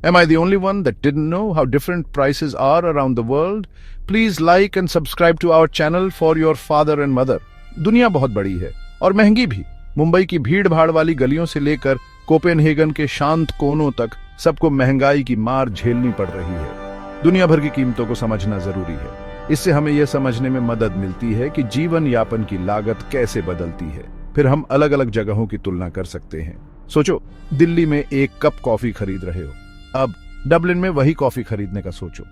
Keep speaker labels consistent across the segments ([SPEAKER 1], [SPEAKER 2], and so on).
[SPEAKER 1] Am I the only one that didn't know how different prices are around the world? Please like and subscribe to our channel for your father and mother. दुनिया बहुत बड़ी है और महंगी भी। मुंबई की भीड़ भाड़ वाली गलियों से लेकर कोपेनहेगन के शांत कोनों तक सबको महंगाई की मार झेलनी पड़ रही है। दुनिया भर की कीमतों को समझना जरूरी है। इससे हमें यह समझने में मदद मिलती है कि जीवन यापन की लागत कैसे बदलती है। फिर हम अलग अलग जगहों की तुलना कर सकते हैं। सोचो, दिल्ली में एक कप कॉफी खरीद रहे हो, अब डबलिन में वही कॉफी खरीदने का सोचो।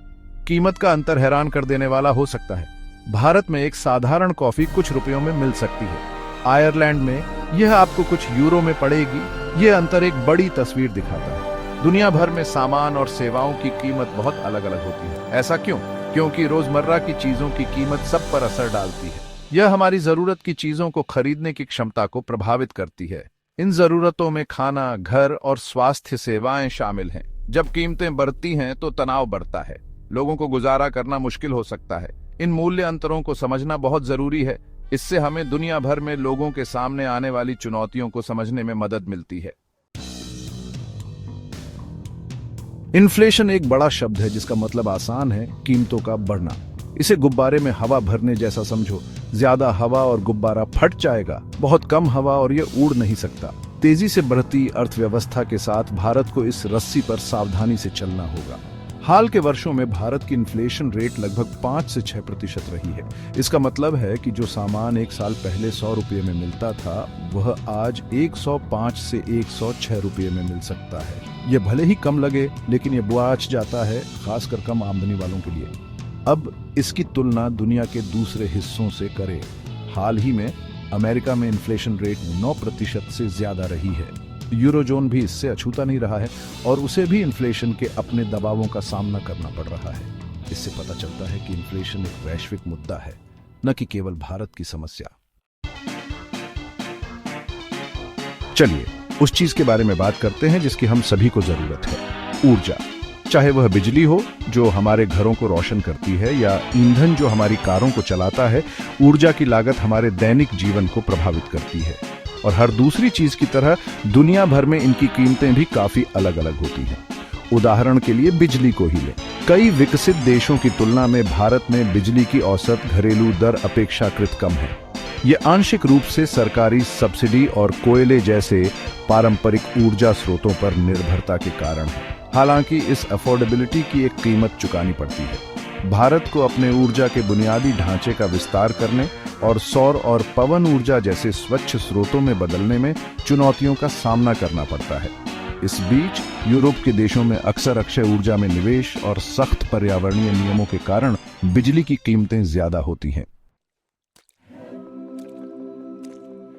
[SPEAKER 1] कीमत का अंतर हैरान कर देने वाला हो सकता है। भारत में एक साधारण कॉफी कुछ रुपयों में मिल सकती है, आयरलैंड में यह आपको कुछ यूरो में पड़ेगी। यह अंतर एक बड़ी तस्वीर दिखाता है। दुनिया भर में सामान और सेवाओं की कीमत बहुत अलग अलग होती है। ऐसा क्यों? क्योंकि रोजमर्रा की चीजों की कीमत सब पर असर डालती है। यह हमारी जरूरत की चीजों को खरीदने की क्षमता को प्रभावित करती है। इन जरूरतों में खाना, घर और स्वास्थ्य सेवाएं शामिल हैं। जब कीमतें बढ़ती हैं तो तनाव बढ़ता है, लोगों को गुजारा करना मुश्किल हो सकता है। इन मूल्य अंतरों को समझना बहुत जरूरी है। इससे हमें दुनिया भर में लोगों के सामने आने वाली चुनौतियों को समझने में मदद मिलती है। इन्फ्लेशन एक बड़ा शब्द है जिसका मतलब आसान है, कीमतों का बढ़ना। इसे गुब्बारे में हवा भरने जैसा समझो। ज्यादा हवा और गुब्बारा फट जाएगा, बहुत कम हवा और यह उड़ नहीं सकता। तेजी से बढ़ती अर्थव्यवस्था के साथ भारत को इस रस्सी पर सावधानी से चलना होगा। हाल के वर्षों में भारत की इन्फ्लेशन रेट लगभग 5 से 6% रही है। इसका मतलब है कि जो सामान एक साल पहले 100 रुपये में मिलता था, वह आज 105 से 106 रुपये में मिल सकता है। यह भले ही कम लगे, लेकिन यह बुआच जाता है, खासकर कम आमदनी वालों के लिए। अब इसकी तुलना दुनिया के दूसरे हिस्सों से करें। हाल ही में अमेरिका में इन्फ्लेशन रेट 9% से ज्यादा रही है। यूरोजोन भी इससे अछूता नहीं रहा है और उसे भी इन्फ्लेशन के अपने दबावों का सामना करना पड़ रहा है। इससे पता चलता है कि इन्फ्लेशन एक वैश्विक मुद्दा है, न कि केवल भारत की समस्या। चलिए उस चीज के बारे में बात करते हैं जिसकी हम सभी को जरूरत है, ऊर्जा। चाहे वह बिजली हो जो हमारे घरों को रोशन करती है या ईंधन जो हमारी कारों को चलाता है, ऊर्जा की लागत हमारे दैनिक जीवन को प्रभावित करती है। और हर दूसरी चीज की तरह दुनिया भर में इनकी कीमतें भी काफी अलग अलग होती हैं। उदाहरण के लिए बिजली को ही लें। कई विकसित देशों की तुलना में भारत में बिजली की औसत घरेलू दर अपेक्षाकृत कम है। यह आंशिक रूप से सरकारी सब्सिडी और कोयले जैसे पारंपरिक ऊर्जा स्रोतों पर निर्भरता के कारण है। हालांकि इस अफोर्डेबिलिटी की एक कीमत चुकानी पड़ती है। भारत को अपने ऊर्जा के बुनियादी ढांचे का विस्तार करने और सौर और पवन ऊर्जा जैसे स्वच्छ स्रोतों में बदलने में चुनौतियों का सामना करना पड़ता है। इस बीच यूरोप के देशों में अक्सर अक्षय ऊर्जा में निवेश और सख्त पर्यावरणीय नियमों के कारण बिजली की कीमतें ज्यादा होती हैं।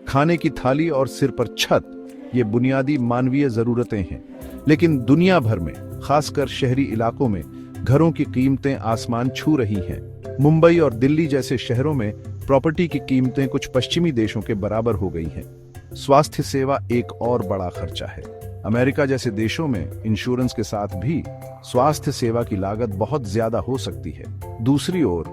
[SPEAKER 1] खाने की थाली और सिर पर छत, ये बुनियादी मानवीय जरूरतें हैं, लेकिन दुनिया भर में, खासकर शहरी इलाकों में, घरों की कीमतें आसमान छू रही हैं। मुंबई और दिल्ली जैसे शहरों में प्रॉपर्टी की कीमतें कुछ पश्चिमी देशों के बराबर हो गई हैं। स्वास्थ्य सेवा एक और बड़ा खर्चा है। अमेरिका जैसे देशों में इंश्योरेंस के साथ भी स्वास्थ्य सेवा की लागत बहुत ज्यादा हो सकती है। दूसरी ओर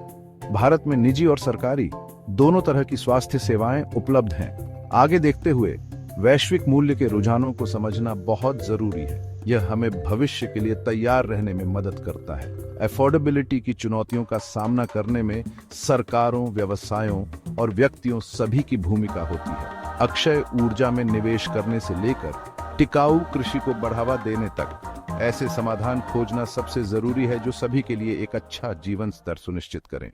[SPEAKER 1] भारत में निजी और सरकारी दोनों तरह की स्वास्थ्य सेवाएं उपलब्ध हैं। आगे देखते हुए वैश्विक मूल्य के रुझानों को समझना बहुत जरूरी है। यह हमें भविष्य के लिए तैयार रहने में मदद करता है। अफोर्डेबिलिटी की चुनौतियों का सामना करने में सरकारों, व्यवसायों और व्यक्तियों सभी की भूमिका होती है। अक्षय ऊर्जा में निवेश करने से लेकर टिकाऊ कृषि को बढ़ावा देने तक ऐसे समाधान खोजना सबसे जरूरी है जो सभी के लिए एक अच्छा जीवन स्तर सुनिश्चित करें।